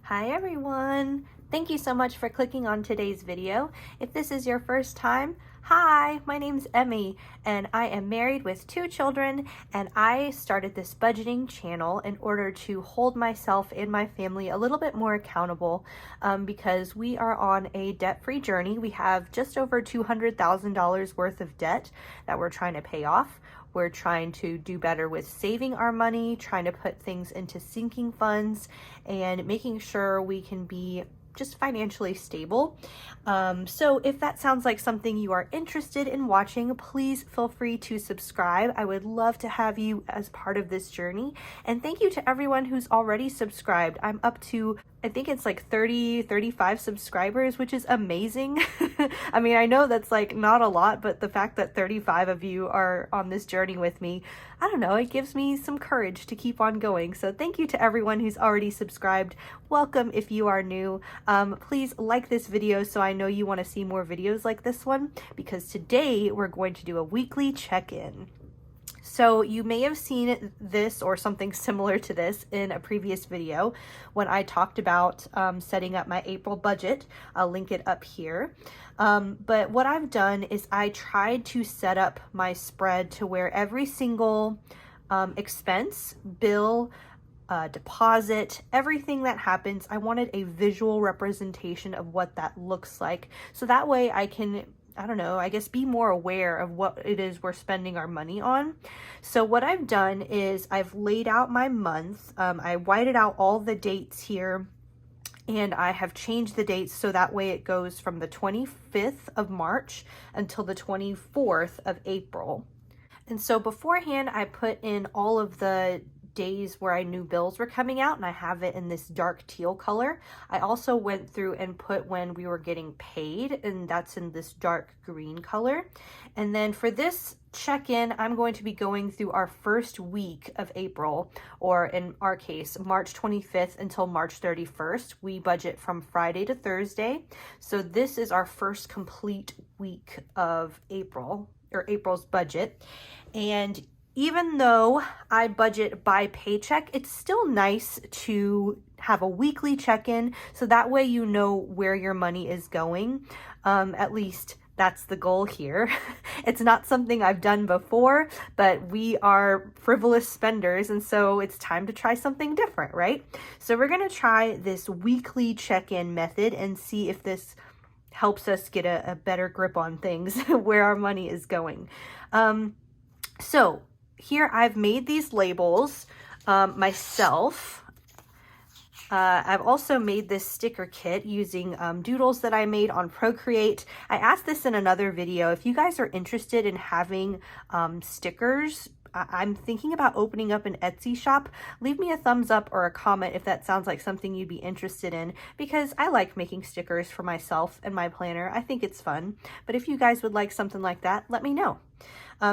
Hi everyone! Thank you so much for clicking on today's video. If this is your first time, hi, my name's Emmy and I am married with 2 children, and I started this budgeting channel in order to hold myself and my family a little bit more accountable because we are on a debt-free journey. We have just over $200,000 worth of debt that we're trying to pay off. We're trying to do better with saving our money, trying to put things into sinking funds, and making sure we can be just financially stable. So if that sounds like something you are interested in watching, please feel free to subscribe. I would love to have you as part of this journey. And thank you to everyone who's already subscribed. I'm up to, I think it's like 35 subscribers, which is amazing. I mean, I know that's like not a lot, but the fact that 35 of you are on this journey with me, I don't know, it gives me some courage to keep on going. So thank you to everyone who's already subscribed. Welcome if you are new. Please like this video so I know you want to see more videos like this one, because today we're going to do a weekly check-in. So you may have seen this or something similar to this in a previous video when I talked about setting up my April budget. I'll link it up here. But what I've done is I tried to set up my spread to where every single expense, bill, deposit, everything that happens, I wanted a visual representation of what that looks like. So that way I can, I don't know, I guess be more aware of what it is we're spending our money on. So what I've done is I've laid out my month. I whited out all the dates here, and I have changed the dates so that way it goes from the 25th of March until the 24th of April. And so beforehand, I put in all of the days where I knew bills were coming out, and I have it in this dark teal color. I also went through and put when we were getting paid, and that's in this dark green color. And then for this check-in, I'm going to be going through our first week of April, or in our case, March 25th until March 31st. We budget from Friday to Thursday. So this is our first complete week of April, or April's budget. And even though I budget by paycheck, it's still nice to have a weekly check-in so that way you know where your money is going. At least that's the goal here. It's not something I've done before, but we are frivolous spenders, and so it's time to try something different, right? So we're gonna try this weekly check-in method and see if this helps us get a better grip on things, where our money is going. So here I've made these labels myself. I've also made this sticker kit using doodles that I made on Procreate. I asked this in another video. If you guys are interested in having stickers, I'm thinking about opening up an Etsy shop. Leave me a thumbs up or a comment if that sounds like something you'd be interested in, because I like making stickers for myself and my planner. I think it's fun. But if you guys would like something like that, let me know.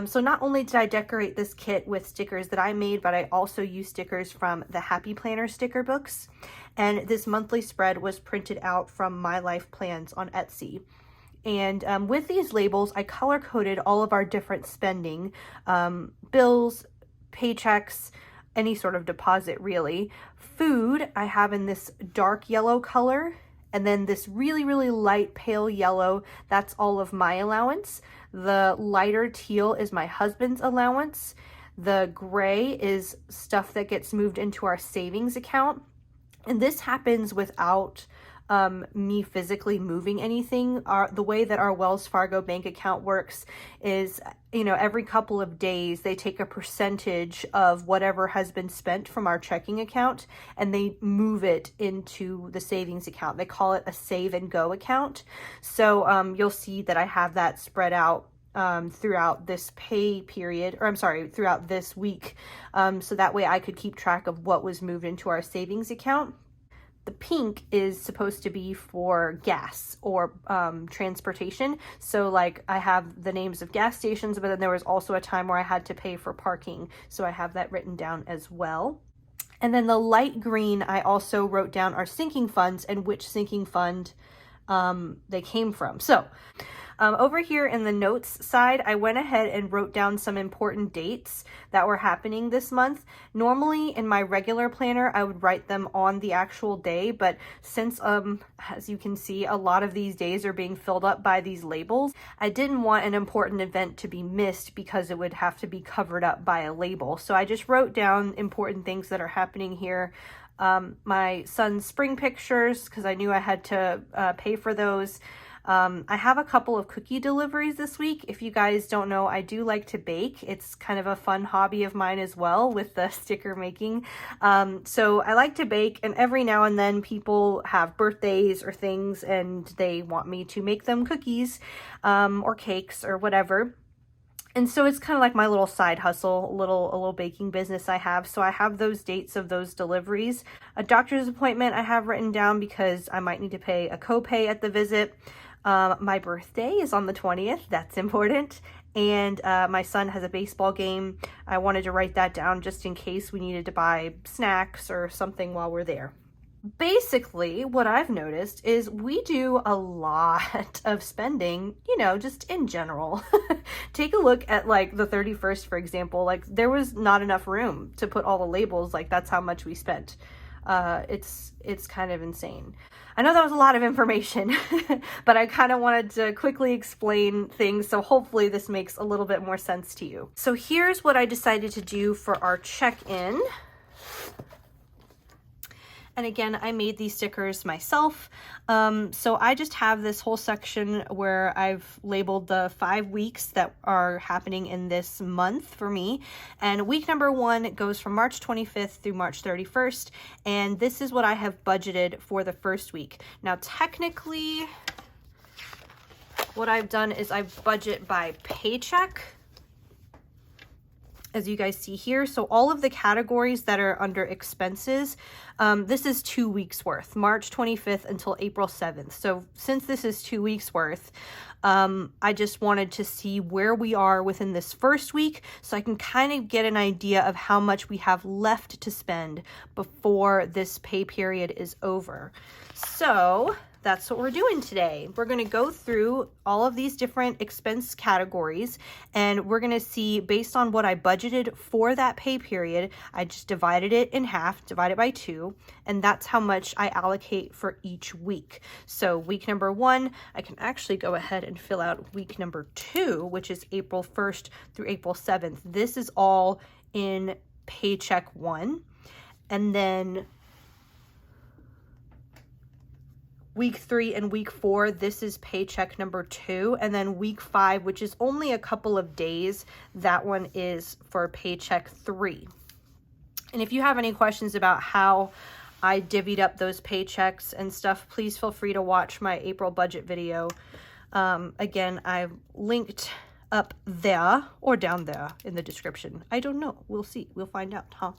So not only did I decorate this kit with stickers that I made, but I also used stickers from the Happy Planner sticker books. And this monthly spread was printed out from MyLifePlans on Etsy. And with these labels, I color-coded all of our different spending, bills, paychecks, any sort of deposit really. Food, I have in this dark yellow color, and then this really, really light pale yellow, that's all of my allowance. The lighter teal is my husband's allowance. The gray is stuff that gets moved into our savings account. And this happens without me physically moving anything. The way that our Wells Fargo bank account works is, you know, every couple of days they take a percentage of whatever has been spent from our checking account and they move it into the savings account. They call it a save and go account. So you'll see that I have that spread out throughout this pay period, or I'm sorry, throughout this week. So that way I could keep track of what was moved into our savings account. The pink is supposed to be for gas or transportation. So like I have the names of gas stations, but then there was also a time where I had to pay for parking. So I have that written down as well. And then the light green, I also wrote down our sinking funds and which sinking fund they came from. So Over here in the notes side, I went ahead and wrote down some important dates that were happening this month. Normally in my regular planner, I would write them on the actual day, but since, as you can see, a lot of these days are being filled up by these labels, I didn't want an important event to be missed because it would have to be covered up by a label. So I just wrote down important things that are happening here. My son's spring pictures, because I knew I had to pay for those. I have a couple of cookie deliveries this week. If you guys don't know, I do like to bake. It's kind of a fun hobby of mine as well with the sticker making. So I like to bake, and every now and then people have birthdays or things and they want me to make them cookies or cakes or whatever. And so it's kind of like my little side hustle, a little baking business I have. So I have those dates of those deliveries. A doctor's appointment I have written down because I might need to pay a copay at the visit. My birthday is on the 20th. That's important. And my son has a baseball game. I wanted to write that down just in case we needed to buy snacks or something while we're there. Basically, what I've noticed is we do a lot of spending, you know, just in general. Take a look at like the 31st, for example. Like there was not enough room to put all the labels. Like that's how much we spent. It's kind of insane. I know that was a lot of information, but I kind of wanted to quickly explain things, so hopefully this makes a little bit more sense to you. So here's what I decided to do for our check-in. And again, I made these stickers myself. So I just have this whole section where I've labeled the 5 weeks that are happening in this month for me. And week number 1 goes from March 25th through March 31st. And this is what I have budgeted for the first week. Now, technically, what I've done is I budget by paycheck, as you guys see here. So all of the categories that are under expenses, this is 2 weeks worth, March 25th until April 7th. So since this is 2 weeks worth, I just wanted to see where we are within this first week so I can kind of get an idea of how much we have left to spend before this pay period is over. So that's what we're doing today. We're going to go through all of these different expense categories, and we're going to see, based on what I budgeted for that pay period, I just divided it in half, divided by 2, and that's how much I allocate for each week. So week number 1, I can actually go ahead and fill out week number 2, which is April 1st through April 7th. This is all in paycheck 1. And then week 3 and week 4, this is paycheck number 2. And then week 5, which is only a couple of days, that one is for paycheck 3. And if you have any questions about how I divvied up those paychecks and stuff, please feel free to watch my April budget video. Again, I've linked up there or down there in the description. I don't know. We'll see. We'll find out, huh?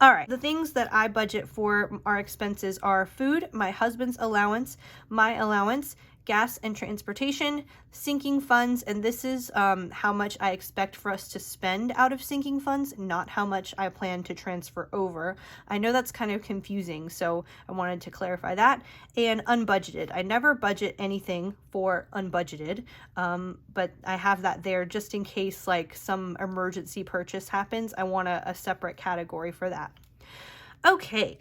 All right. The things that I budget for our expenses are food, my husband's allowance, my allowance, gas and transportation, sinking funds, and this is how much I expect for us to spend out of sinking funds, not how much I plan to transfer over. I know that's kind of confusing, so I wanted to clarify that. And unbudgeted. I never budget anything for unbudgeted, but I have that there just in case like some emergency purchase happens. I want a separate category for that. Okay,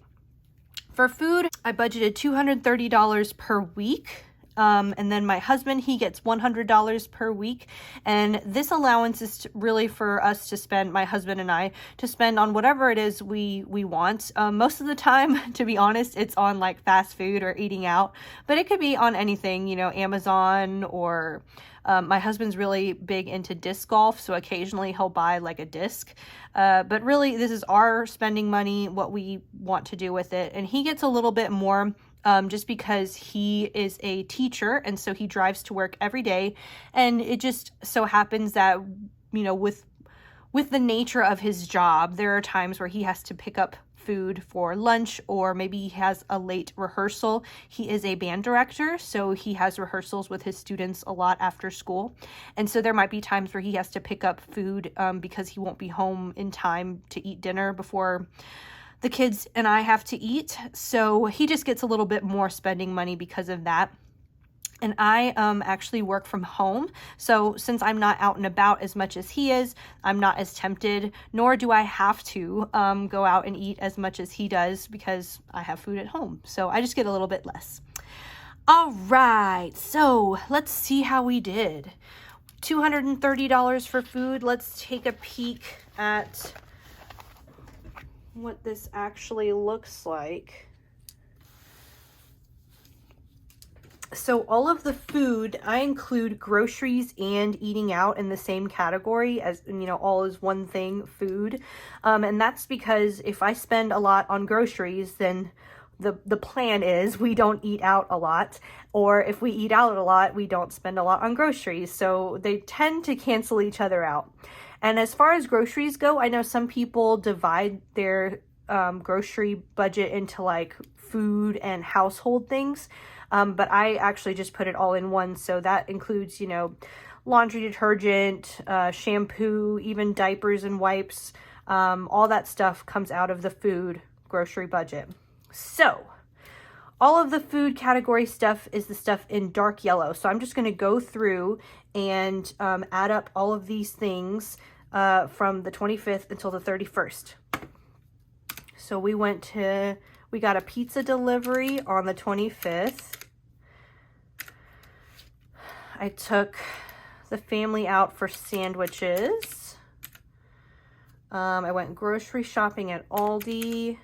for food, I budgeted $230 per week. And then my husband, he gets $100 per week. And this allowance is really for us to spend, my husband and I, to spend on whatever it is we want. Most of the time, to be honest, it's on like fast food or eating out, but it could be on anything, you know, Amazon or my husband's really big into disc golf, so occasionally he'll buy like a disc. But really, this is our spending money, what we want to do with it. And he gets a little bit more just because he is a teacher, and so he drives to work every day. And it just so happens that, you know, with the nature of his job, there are times where he has to pick up food for lunch, or maybe he has a late rehearsal. He is a band director, so he has rehearsals with his students a lot after school. And so there might be times where he has to pick up food because he won't be home in time to eat dinner before the kids and I have to eat. So he just gets a little bit more spending money because of that. And I actually work from home. So since I'm not out and about as much as he is, I'm not as tempted, nor do I have to go out and eat as much as he does because I have food at home. So I just get a little bit less. All right, so let's see how we did. $230 for food. Let's take a peek at what this actually looks like. So all of the food, I include groceries and eating out in the same category as, you know, all is one thing, food. And that's because if I spend a lot on groceries, then the plan is we don't eat out a lot. Or if we eat out a lot, we don't spend a lot on groceries. So they tend to cancel each other out. And as far as groceries go, I know some people divide their grocery budget into like food and household things. But I actually just put it all in one. So that includes, you know, laundry detergent, shampoo, even diapers and wipes. All that stuff comes out of the food grocery budget. So all of the food category stuff is the stuff in dark yellow. So I'm just going to go through and add up all of these things from the 25th until the 31st. So we got a pizza delivery on the 25th. I took the family out for sandwiches. I went grocery shopping at Aldi.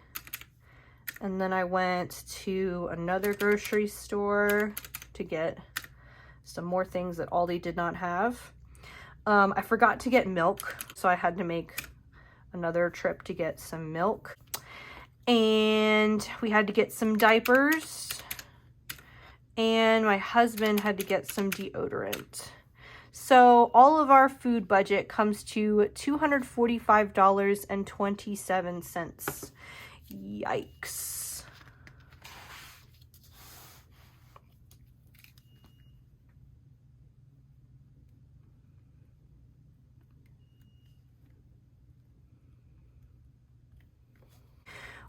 And then I went to another grocery store to get some more things that Aldi did not have. I forgot to get milk, so I had to make another trip to get some milk. And we had to get some diapers. And my husband had to get some deodorant. So all of our food budget comes to $245.27. Yikes.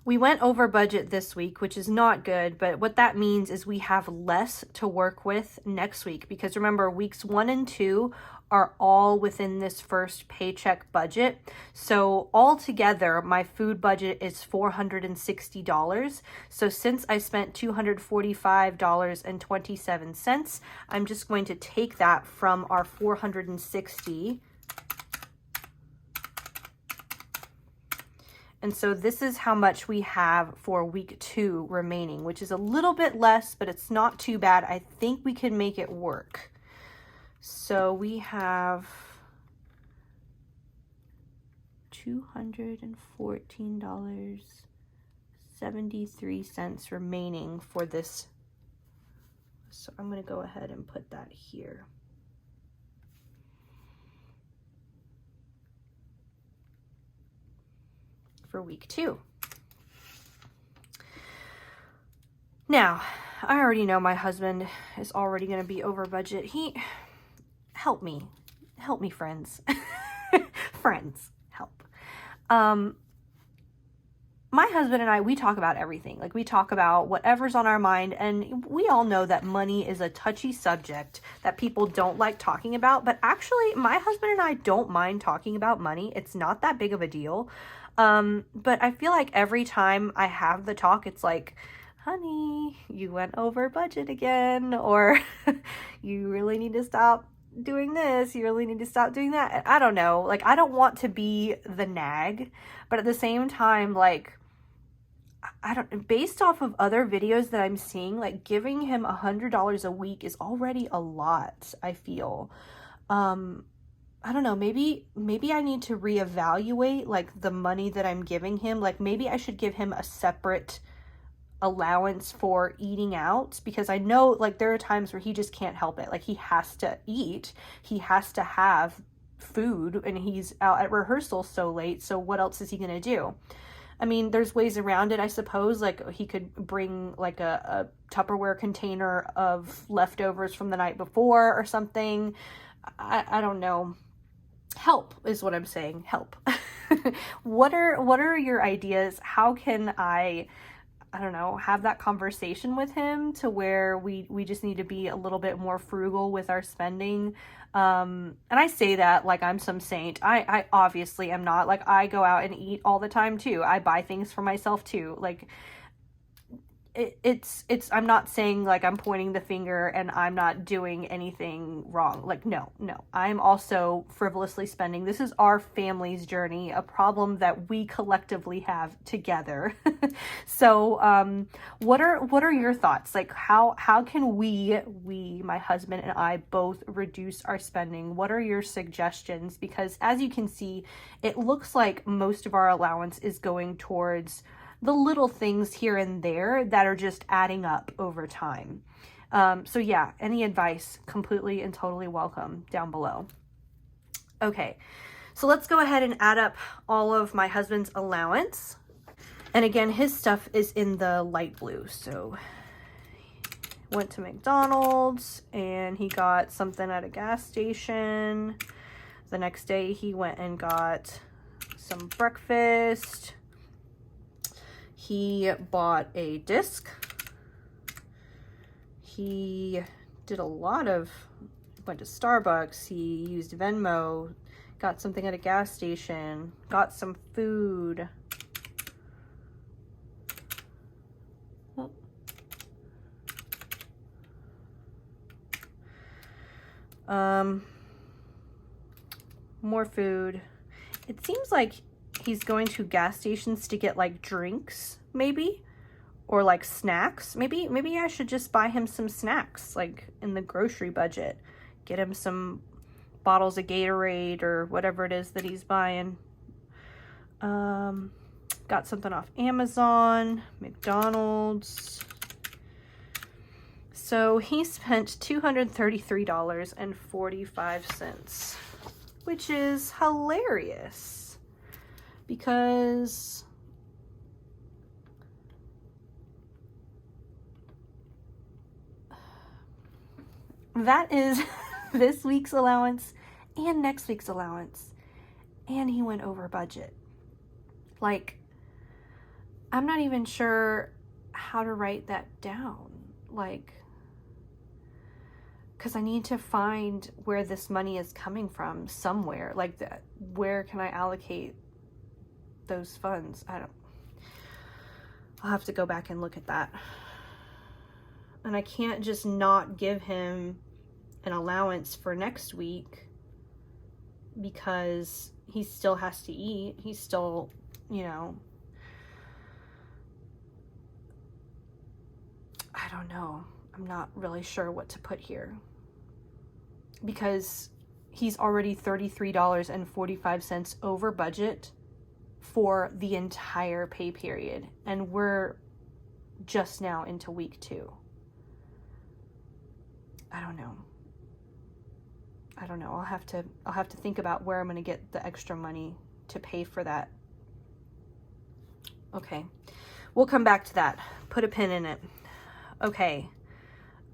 We went over budget this week, which is not good, but what that means is we have less to work with next week, because remember, weeks 1 and 2 are all within this first paycheck budget. So altogether, my food budget is $460. So since I spent $245.27, I'm just going to take that from our $460. And so this is how much we have for week 2 remaining, which is a little bit less, but it's not too bad. I think we can make it work. So we have $214.73 remaining for this. So I'm going to go ahead and put that here. For week 2. Now, I already know my husband is already going to be over budget. Help me, friends. Friends, help. My husband and I, we talk about everything. Like, we talk about whatever's on our mind, and we all know that money is a touchy subject that people don't like talking about, but actually, my husband and I don't mind talking about money. It's not that big of a deal. But I feel like every time I have the talk, it's like, honey, you went over budget again, or you really need to stop doing this, you really need to stop doing that. I don't know, like, I don't want to be the nag, but at the same time, like, based off of other videos that I'm seeing, like, giving him $100 a week is already a lot, I feel. I don't know, maybe I need to reevaluate, like, the money that I'm giving him. Like, maybe I should give him a separate allowance for eating out, because I know, like, there are times where he just can't help it. Like, he has to eat, he has to have food, and he's out at rehearsal so late, so what else is he gonna do? I mean, there's ways around it, I suppose. Like, he could bring, like, a Tupperware container of leftovers from the night before or something. I don't know. Help is what I'm saying. Help. What are your ideas? How can I I don't know, have that conversation with him to where we just need to be a little bit more frugal with our spending. And I say that like I'm some saint. I obviously am not. Like, I go out and eat all the time too. I buy things for myself too. Like, it's I'm not saying like I'm pointing the finger and I'm not doing anything wrong. Like, no, I'm also frivolously spending. This is our family's journey, a problem that we collectively have together. So what are your thoughts? Like, how can we, my husband and I, both reduce our spending? What are your suggestions? Because as you can see, it looks like most of our allowance is going towards the little things here and there that are just adding up over time. So yeah, any advice, completely and totally welcome down below. Okay, so let's go ahead and add up all of my husband's allowance. And again, his stuff is in the light blue. So went to McDonald's and he got something at a gas station. The next day he went and got some breakfast. He bought a disc. He did went to Starbucks. He used Venmo, got something at a gas station, got some food. More food. It seems like he's going to gas stations to get like drinks, maybe, or like snacks. Maybe I should just buy him some snacks, like in the grocery budget. Get him some bottles of Gatorade or whatever it is that he's buying. Got something off Amazon, McDonald's. So he spent $233.45, which is hilarious. Because that is this week's allowance and next week's allowance. And he went over budget. Like, I'm not even sure how to write that down. Like, because I need to find where this money is coming from somewhere. Like, where can I allocate those funds? I'll have to go back and look at that. And I can't just not give him an allowance for next week because he still has to eat. He's still, I don't know. I'm not really sure what to put here because he's already $33.45 over budget for the entire pay period, and we're just now into week 2. I don't know. I'll have to think about where I'm going to get the extra money to pay for that. Okay, we'll come back to that. Put a pin in it. Okay.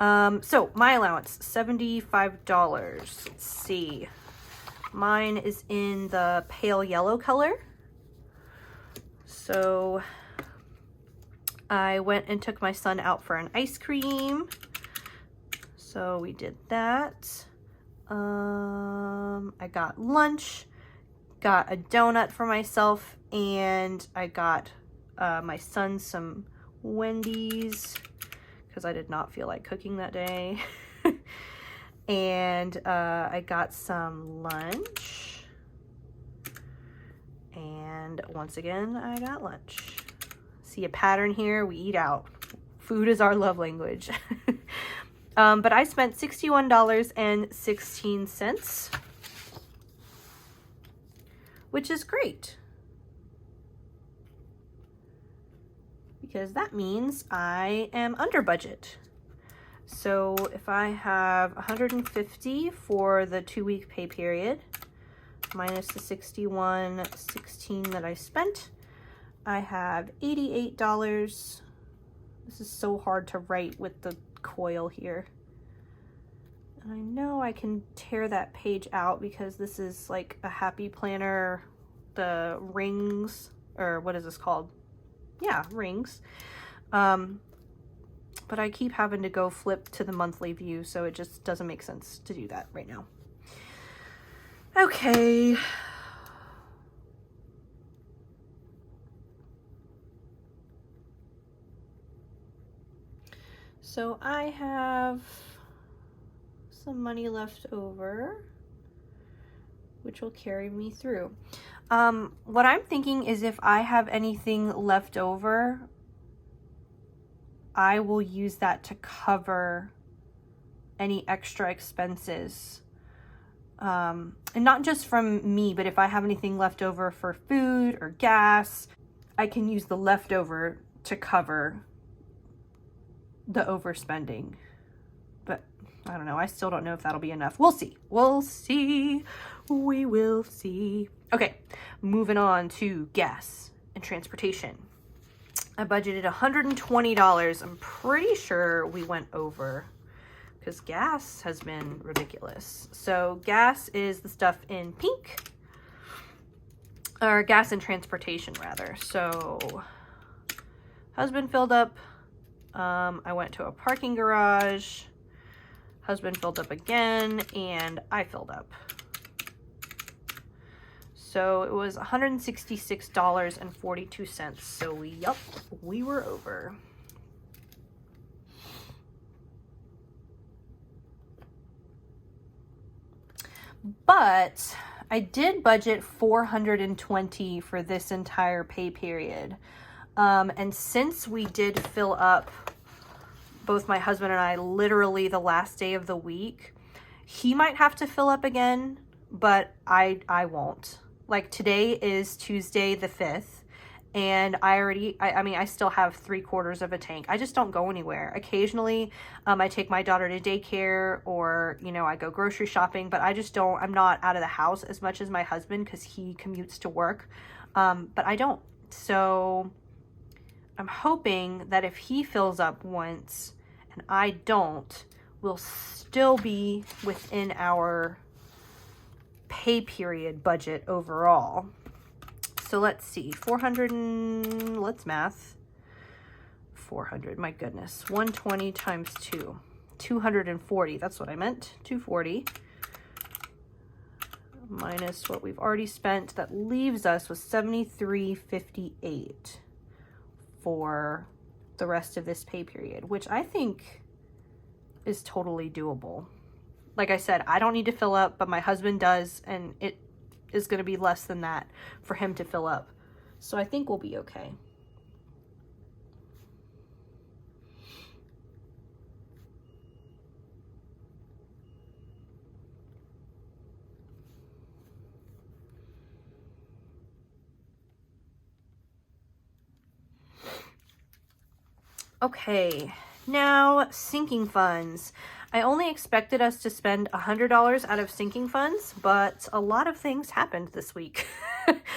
So my allowance, $75. Let's see. Mine is in the pale yellow color. So I went and took my son out for an ice cream. So we did that. I got lunch, got a donut for myself, and I got my son some Wendy's because I did not feel like cooking that day. And I got some lunch. And once again, I got lunch. See a pattern here? We eat out. Food is our love language. But I spent $61.16, which is great. Because that means I am under budget. So if I have $150 for the 2-week pay period, minus the $61.16 that I spent, I have $88. This is so hard to write with the coil here. And I know I can tear that page out because this is like a happy planner, the rings, or what is this called? Yeah, rings. But I keep having to go flip to the monthly view, so it just doesn't make sense to do that right now. Okay. So I have some money left over, which will carry me through. What I'm thinking is if I have anything left over, I will use that to cover any extra expenses. And not just from me, but if I have anything left over for food or gas, I can use the leftover to cover the overspending. But I don't know. I still don't know if that'll be enough. We'll see. We'll see. We will see. Okay, moving on to gas and transportation. I budgeted $120. I'm pretty sure we went over because gas has been ridiculous. So gas is the stuff in pink, or gas and transportation rather. So husband filled up. I went to a parking garage. Husband filled up again, and I filled up. So it was $166.42. So yup, we were over. But I did budget $420 for this entire pay period. And since we did fill up, both my husband and I, literally the last day of the week, he might have to fill up again, but I won't. Like today is Tuesday the 5th, and I still have 3/4 of a tank. I just don't go anywhere. Occasionally, I take my daughter to daycare, or, you know, I go grocery shopping, but I'm not out of the house as much as my husband because he commutes to work. But I don't. So I'm hoping that if he fills up once and I don't, we'll still be within our pay period budget overall. So let's see, 400 and let's math. 400, my goodness. 120 times 2, 240. That's what I meant. 240 minus what we've already spent. That leaves us with $73.58 for the rest of this pay period, which I think is totally doable. Like I said, I don't need to fill up, but my husband does, and it is going to be less than that for him to fill up. So I think we'll be okay. Okay, now sinking funds. I only expected us to spend $100 out of sinking funds, but a lot of things happened this week.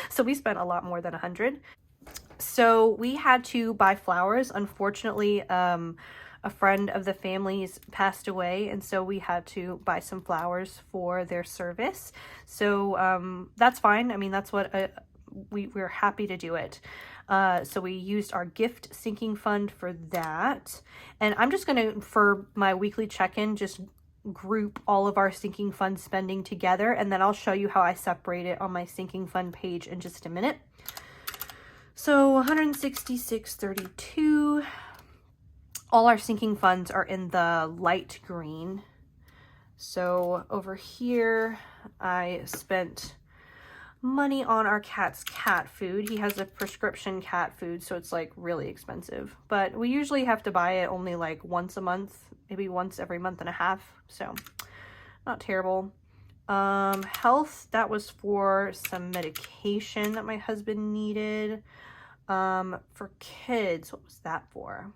So we spent a lot more than 100. So we had to buy flowers. Unfortunately, a friend of the family's passed away, and so we had to buy some flowers for their service. So that's fine. I mean, that's what we're happy to do it. So we used our gift sinking fund for that. And I'm just going to, for my weekly check-in, just group all of our sinking fund spending together. And then I'll show you how I separate it on my sinking fund page in just a minute. So $166.32. All our sinking funds are in the light green. So over here, I spent money on our cat's cat food. He has a prescription cat food, so it's like really expensive, but we usually have to buy it only like once a month, maybe once every month and a half, so not terrible. Health, that was for some medication that my husband needed. For kids, what was that for?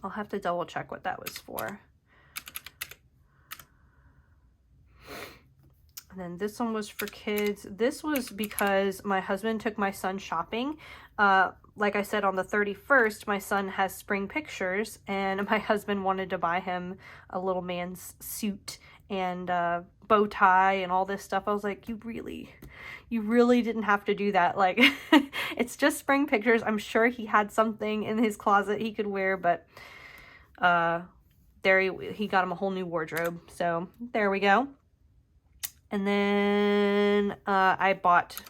I'll have to double check what that was for. And then this one was for kids. This was because my husband took my son shopping. Like I said, on the 31st, my son has spring pictures, and my husband wanted to buy him a little man's suit and bow tie and all this stuff. I was like, you really didn't have to do that. Like, It's just spring pictures. I'm sure he had something in his closet he could wear, but there he got him a whole new wardrobe. So there we go. And then I bought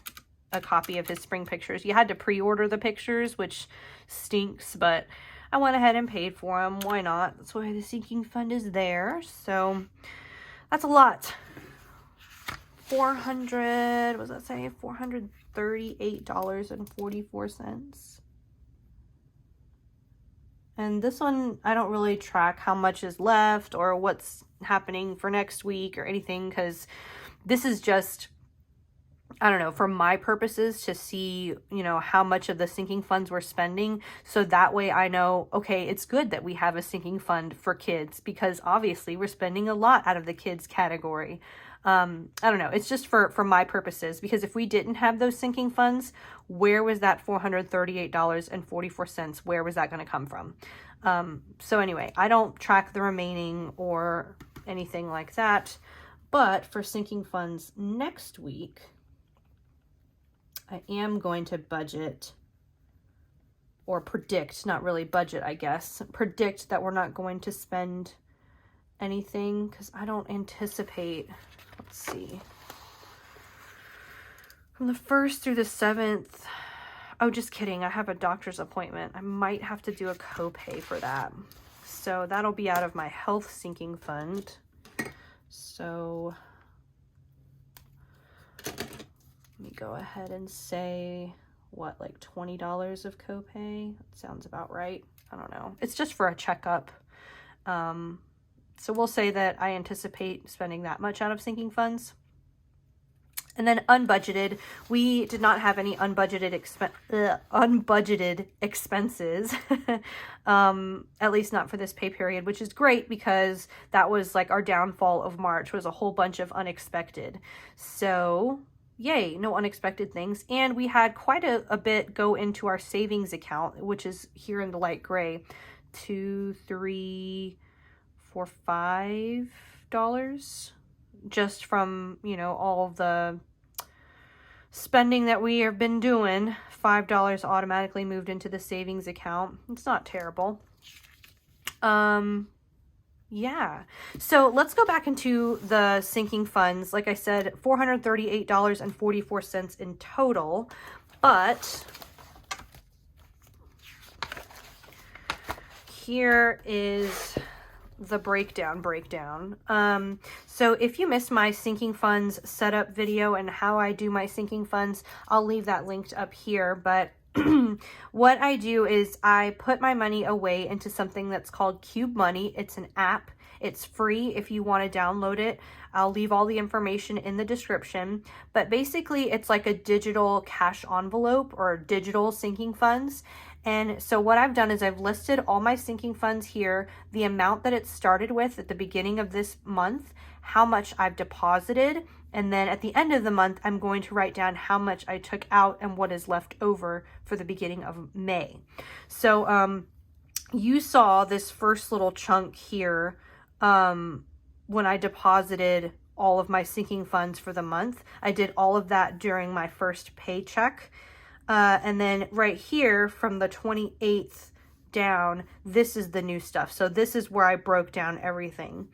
a copy of his spring pictures. You had to pre-order the pictures, which stinks, but I went ahead and paid for them. Why not? That's why the sinking fund is there. So that's a lot. 400, what does that say? $438.44. And this one, I don't really track how much is left or what's happening for next week or anything, because this is just, I don't know, for my purposes to see, you know, how much of the sinking funds we're spending. So that way I know, okay, it's good that we have a sinking fund for kids, because obviously we're spending a lot out of the kids category. I don't know. It's just for my purposes, because if we didn't have those sinking funds, where was that $438.44? Where was that going to come from? So anyway, I don't track the remaining or anything like that, but for sinking funds next week, I am going to budget, or predict, not really budget, I guess, predict that we're not going to spend anything, because I don't anticipate, let's see, from the 1st through the 7th, oh, just kidding, I have a doctor's appointment. I might have to do a copay for that. So that'll be out of my health sinking fund. So let me go ahead and say, what, like $20 of copay? That sounds about right. I don't know. It's just for a checkup. So we'll say that I anticipate spending that much out of sinking funds. And then unbudgeted, we did not have any unbudgeted expenses, at least not for this pay period, which is great, because that was like our downfall of March, was a whole bunch of unexpected. So yay, no unexpected things. And we had quite a bit go into our savings account, which is here in the light gray. $2, $3, $4, $5 just from, you know, all of the spending that we have been doing. $5 automatically moved into the savings account. It's not terrible. Yeah, so let's go back into the sinking funds. Like I said, $438.44 in total, but here is the breakdown. So if you missed my sinking funds setup video and how I do my sinking funds, I'll leave that linked up here. But what I do is I put my money away into something that's called Qube Money. It's an app. It's free if you want to download it. I'll leave all the information in the description. But basically, it's like a digital cash envelope or digital sinking funds. And so what I've done is I've listed all my sinking funds here, the amount that it started with at the beginning of this month, how much I've deposited, and then at the end of the month, I'm going to write down how much I took out and what is left over for the beginning of May. So you saw this first little chunk here when I deposited all of my sinking funds for the month. I did all of that during my first paycheck. And then right here from the 28th down, this is the new stuff. So this is where I broke down everything.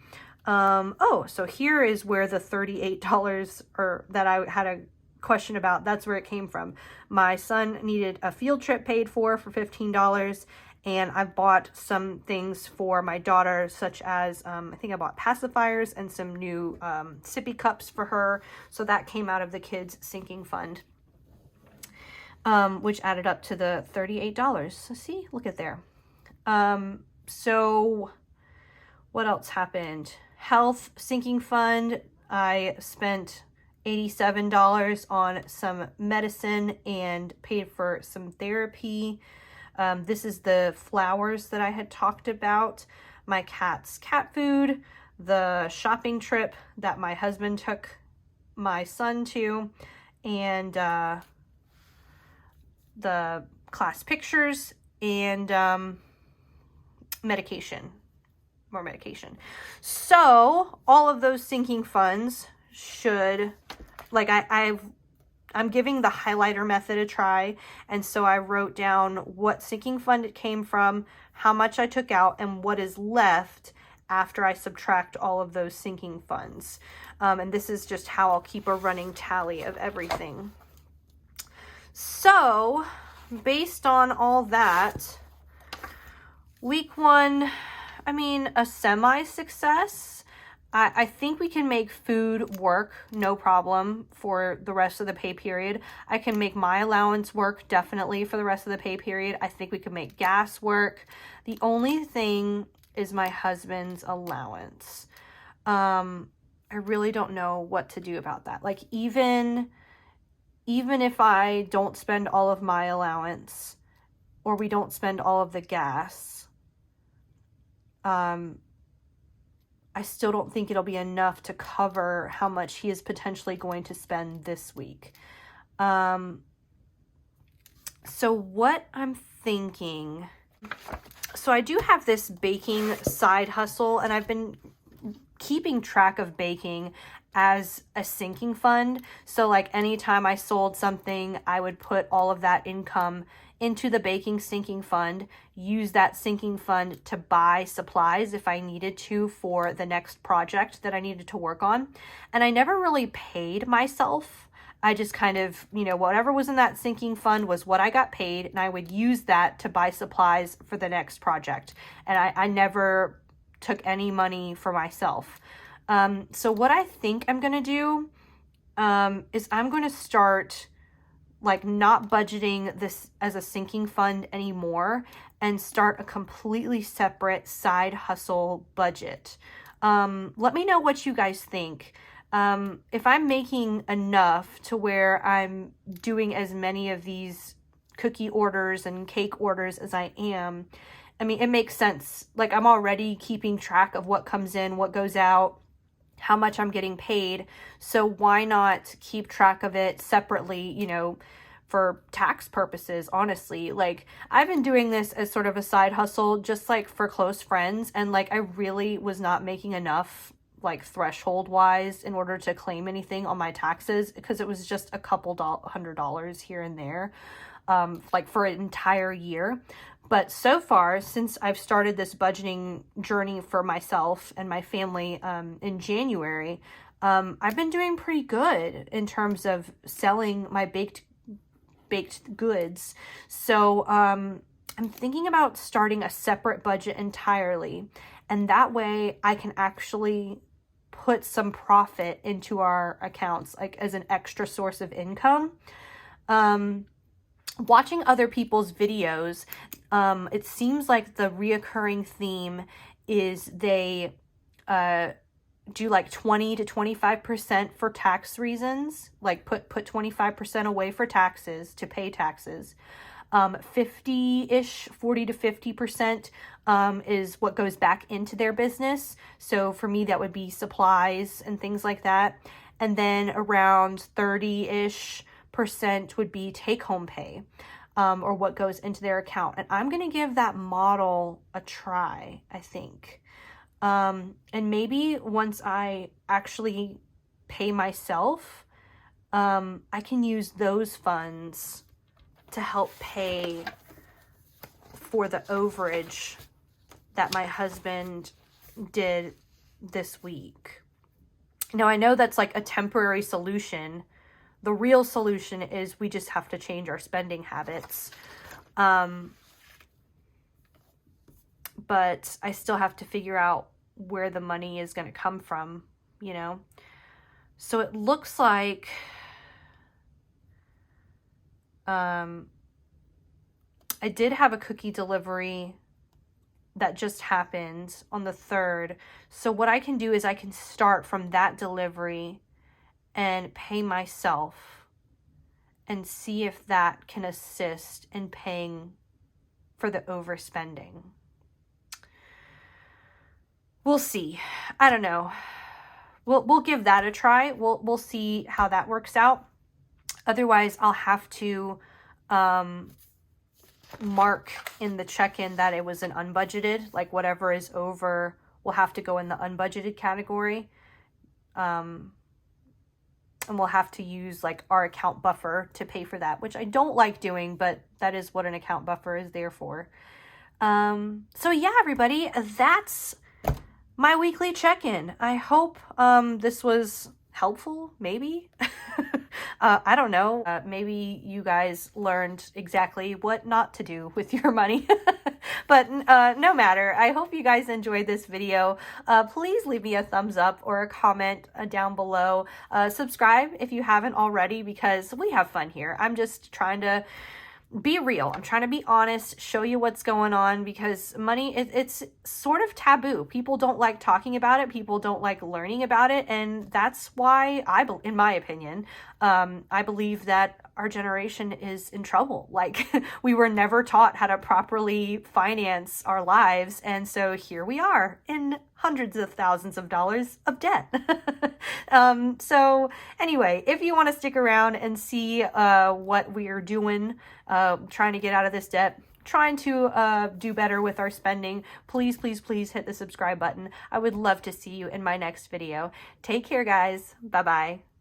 Oh, so here is where the $38 or that I had a question about, that's where it came from. My son needed a field trip paid for $15. And I bought some things for my daughter, such as, I think I bought pacifiers and some new sippy cups for her. So that came out of the kids' sinking fund. Which added up to the $38. So see, look at there. So what else happened? Health sinking fund. I spent $87 on some medicine and paid for some therapy. This is the flowers that I had talked about, my cat's cat food, the shopping trip that my husband took my son to, and the class pictures, and medication, more medication. So all of those sinking funds should, like I I'm giving the highlighter method a try. And so I wrote down what sinking fund it came from, how much I took out, and what is left after I subtract all of those sinking funds. And this is just how I'll keep a running tally of everything. So based on all that, week 1, I mean, a semi-success. I think we can make food work, no problem, for the rest of the pay period. I can make my allowance work, definitely, for the rest of the pay period. I think we can make gas work. The only thing is my husband's allowance. I really don't know what to do about that. Like, even if I don't spend all of my allowance, or we don't spend all of the gas, I still don't think it'll be enough to cover how much he is potentially going to spend this week. So what I'm thinking, so I do have this baking side hustle, and I've been keeping track of baking as a sinking fund. So like anytime I sold something, I would put all of that income into the baking sinking fund, use that sinking fund to buy supplies if I needed to for the next project that I needed to work on. And I never really paid myself. I just kind of, you know, whatever was in that sinking fund was what I got paid, and I would use that to buy supplies for the next project. And I never took any money for myself. So what I think I'm going to do is I'm going to start like not budgeting this as a sinking fund anymore and start a completely separate side hustle budget. Let me know what you guys think. If I'm making enough to where I'm doing as many of these cookie orders and cake orders as I am, I mean, it makes sense. Like, I'm already keeping track of what comes in, what goes out, how much I'm getting paid. So why not keep track of it separately, you know, for tax purposes, honestly. Like, I've been doing this as sort of a side hustle, just like for close friends. And like, I really was not making enough, like threshold wise, in order to claim anything on my taxes, because it was just a couple $100 here and there, like for an entire year. But so far, since I've started this budgeting journey for myself and my family in January, I've been doing pretty good in terms of selling my baked goods. So I'm thinking about starting a separate budget entirely. And that way I can actually put some profit into our accounts, like as an extra source of income. Watching other people's videos, it seems like the reoccurring theme is they do like 20 to 25% for tax reasons, like put 25% away for taxes, to pay taxes. 50-ish, 40 to 50% is what goes back into their business. So for me, that would be supplies and things like that. And then around 30-ish % would be take-home pay, or what goes into their account. And I'm going to give that model a try, I think. And maybe once I actually pay myself, I can use those funds to help pay for the overage that my husband did this week. Now, I know that's like a temporary solution. The real solution is we just have to change our spending habits. But I still have to figure out where the money is going to come from, you know? So it looks like I did have a cookie delivery that just happened on the 3rd. So what I can do is I can start from that delivery and pay myself and see if that can assist in paying for the overspending. We'll see. I don't know. We'll give that a try. We'll see how that works out. Otherwise, I'll have to mark in the check-in that it was an unbudgeted, like whatever is over will have to go in the unbudgeted category. and we'll have to use like our account buffer to pay for that, which I don't like doing, but that is what an account buffer is there for. So yeah, everybody, that's my weekly check-in. I hope this was helpful, maybe. I don't know. Maybe you guys learned exactly what not to do with your money. But no matter, I hope you guys enjoyed this video. Please leave me a thumbs up or a comment down below. Subscribe if you haven't already, because we have fun here. I'm just trying to be real. I'm trying to be honest, show you what's going on, because money, it's sort of taboo. People don't like talking about it. People don't like learning about it. And that's why in my opinion, I believe that our generation is in trouble. Like, we were never taught how to properly finance our lives. And so here we are in hundreds of thousands of dollars of debt. So anyway, if you want to stick around and see what we are doing, trying to get out of this debt, trying to do better with our spending, please, please, please hit the subscribe button. I would love to see you in my next video. Take care, guys. Bye-bye.